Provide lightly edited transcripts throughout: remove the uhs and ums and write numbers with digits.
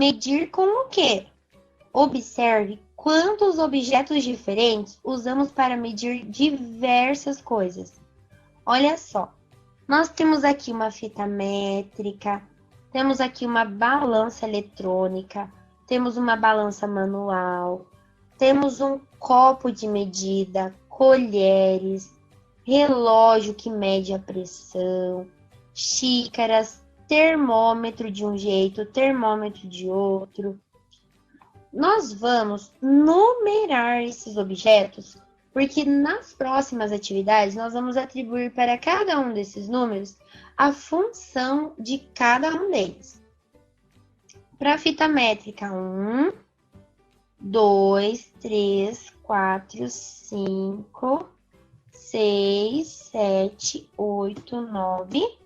Medir com o quê? Observe quantos objetos diferentes usamos para medir diversas coisas. Olha só, nós temos aqui uma fita métrica, temos aqui uma balança eletrônica, temos uma balança manual, temos um copo de medida, colheres, relógio que mede a pressão, xícaras, termômetro de um jeito, termômetro de outro. Nós vamos numerar esses objetos, porque nas próximas atividades nós vamos atribuir para cada um desses números a função de cada um deles. Para a fita métrica, 1, 2, 3, 4, 5, 6, 7, 8, 9.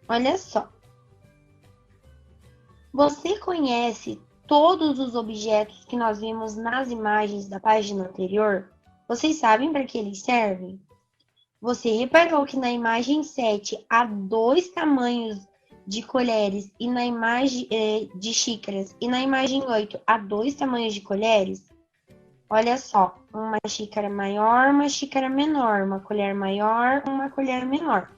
Olha só. Você conhece todos os objetos que nós vimos nas imagens da página anterior? Vocês sabem para que eles servem? Você reparou que na imagem 7 há 2 tamanhos de colheres e na imagem de xícaras, e na imagem 8 há 2 tamanhos de colheres? Olha só, uma xícara maior, uma xícara menor, uma colher maior, uma colher menor.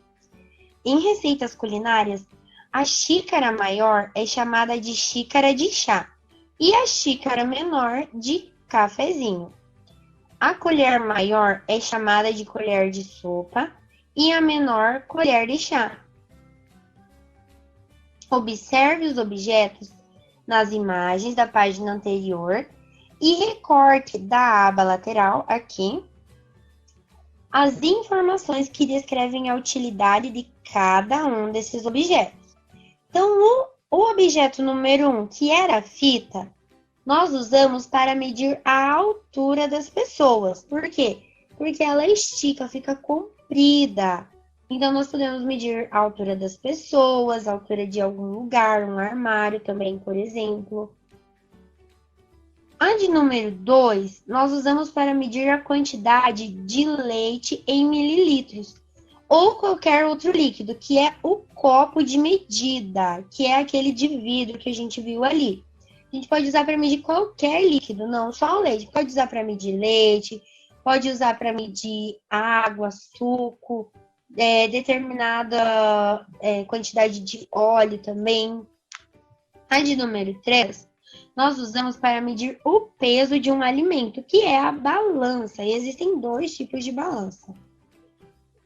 Em receitas culinárias, a xícara maior é chamada de xícara de chá e a xícara menor de cafezinho. A colher maior é chamada de colher de sopa e a menor colher de chá. Observe os objetos nas imagens da página anterior e recorte da aba lateral aqui as informações que descrevem a utilidade de cada um desses objetos. Então, o objeto número 1, que era a fita, nós usamos para medir a altura das pessoas. Por quê? Porque ela estica, fica comprida. Então, nós podemos medir a altura das pessoas, a altura de algum lugar, um armário também, por exemplo. A de número 2, nós usamos para medir a quantidade de leite em mililitros ou qualquer outro líquido, que é o copo de medida, que é aquele de vidro que a gente viu ali. A gente pode usar para medir qualquer líquido, não só o leite. Pode usar para medir leite, pode usar para medir água, suco, determinada quantidade de óleo também. A de número 3, nós usamos para medir o peso de um alimento, que é a balança. E existem 2 tipos de balança.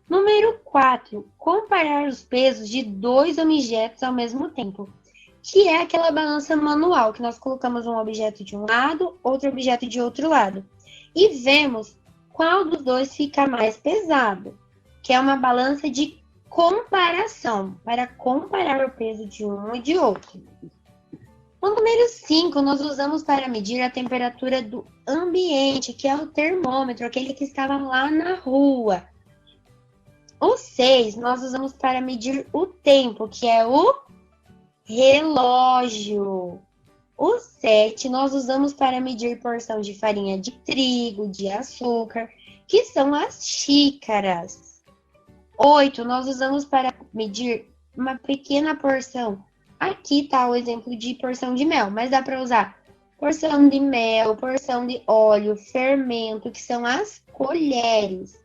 Número 4, comparar os pesos de 2 objetos ao mesmo tempo, que é aquela balança manual, que nós colocamos um objeto de um lado, outro objeto de outro lado, e vemos qual dos dois fica mais pesado, que é uma balança de comparação, para comparar o peso de um e de outro. O número 5, nós usamos para medir a temperatura do ambiente, que é o termômetro, aquele que estava lá na rua. O 6, nós usamos para medir o tempo, que é o relógio. O 7, nós usamos para medir porção de farinha de trigo, de açúcar, que são as xícaras. 8, nós usamos para medir uma pequena porção. Aqui está o exemplo de porção de mel, mas dá para usar porção de mel, porção de óleo, fermento, que são as colheres.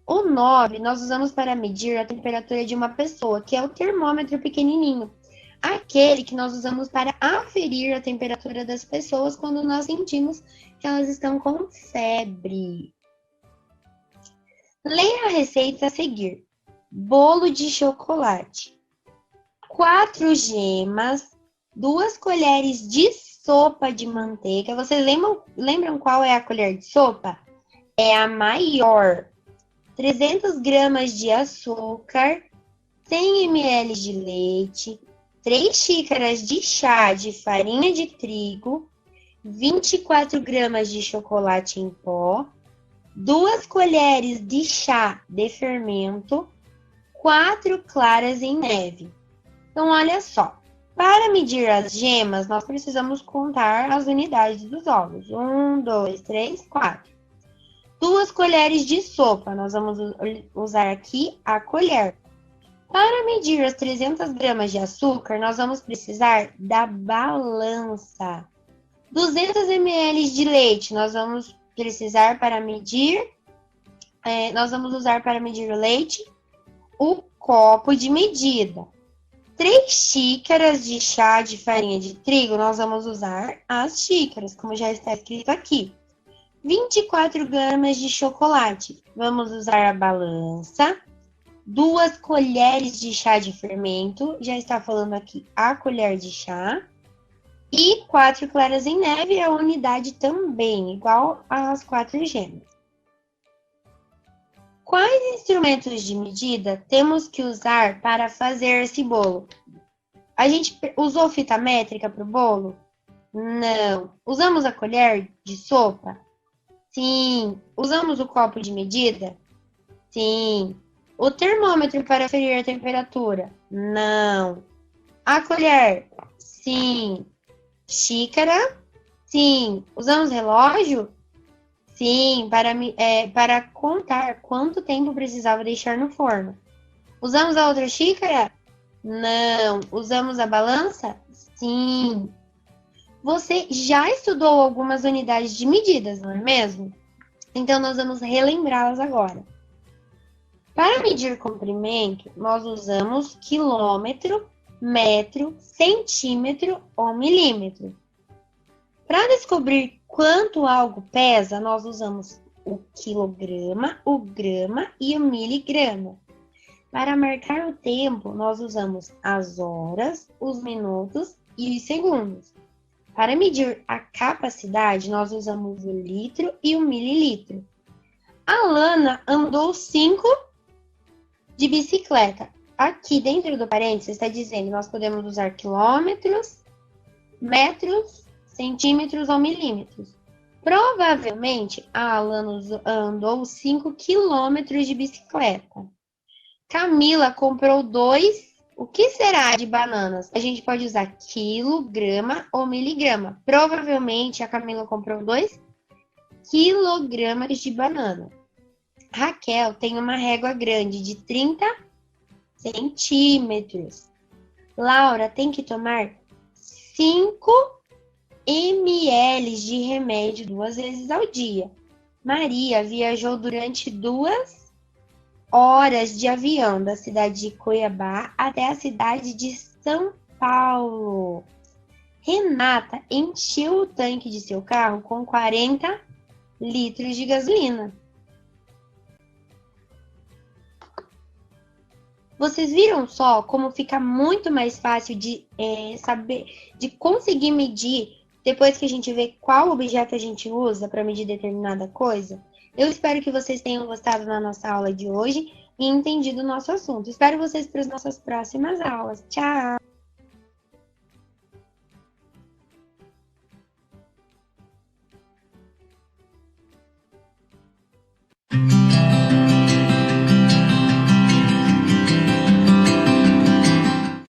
O 9, nós usamos para medir a temperatura de uma pessoa, que é o termômetro pequenininho. Aquele que nós usamos para aferir a temperatura das pessoas quando nós sentimos que elas estão com febre. Leia a receita a seguir. Bolo de chocolate. 4 gemas, 2 colheres de sopa de manteiga. Vocês lembram qual é a colher de sopa? É a maior. 300 gramas de açúcar, 100 ml de leite, 3 xícaras de chá de farinha de trigo, 24 gramas de chocolate em pó, 2 colheres de chá de fermento, 4 claras em neve. Então, olha só. Para medir as gemas, nós precisamos contar as unidades dos ovos. 1, 2, 3, 4. 2 colheres de sopa. Nós vamos usar aqui a colher. Para medir as 300 gramas de açúcar, nós vamos precisar da balança. 200 ml de leite, nós vamos precisar para medir, nós vamos usar para medir o leite, o copo de medida. 3 xícaras de chá de farinha de trigo, nós vamos usar as xícaras, como já está escrito aqui. 24 gramas de chocolate, vamos usar a balança. 2 colheres de chá de fermento, já está falando aqui a colher de chá. E 4 claras em neve, a unidade também, igual às 4 gemas. Quais instrumentos de medida temos que usar para fazer esse bolo? A gente usou fita métrica para o bolo? Não. Usamos a colher de sopa? Sim. Usamos o copo de medida? Sim. O termômetro para aferir a temperatura? Não. A colher? Sim. Xícara? Sim. Usamos relógio? Sim, para contar quanto tempo precisava deixar no forno. Usamos a outra xícara? Não. Usamos a balança? Sim. Você já estudou algumas unidades de medidas, não é mesmo? Então, nós vamos relembrá-las agora. Para medir comprimento, nós usamos quilômetro, metro, centímetro ou milímetro. Para descobrir quanto algo pesa, nós usamos o quilograma, o grama e o miligrama. Para marcar o tempo, nós usamos as horas, os minutos e os segundos. Para medir a capacidade, nós usamos o litro e o mililitro. A Lana andou 5 de bicicleta. Aqui dentro do parênteses está dizendo, nós podemos usar quilômetros, metros, centímetros ou milímetros. Provavelmente, a Alana andou 5 quilômetros de bicicleta. Camila comprou 2, o que será de bananas? A gente pode usar quilo, grama ou miligrama. Provavelmente, a Camila comprou 2 quilogramas de banana. Raquel tem uma régua grande de 30 centímetros. Laura tem que tomar 5 ml de remédio 2 vezes ao dia. Maria viajou durante 2 horas de avião da cidade de Cuiabá até a cidade de São Paulo. Renata encheu o tanque de seu carro com 40 litros de gasolina. Vocês viram só como fica muito mais fácil de saber, de conseguir medir depois que a gente vê qual objeto a gente usa para medir determinada coisa? Eu espero que vocês tenham gostado da nossa aula de hoje e entendido o nosso assunto. Espero vocês para as nossas próximas aulas. Tchau!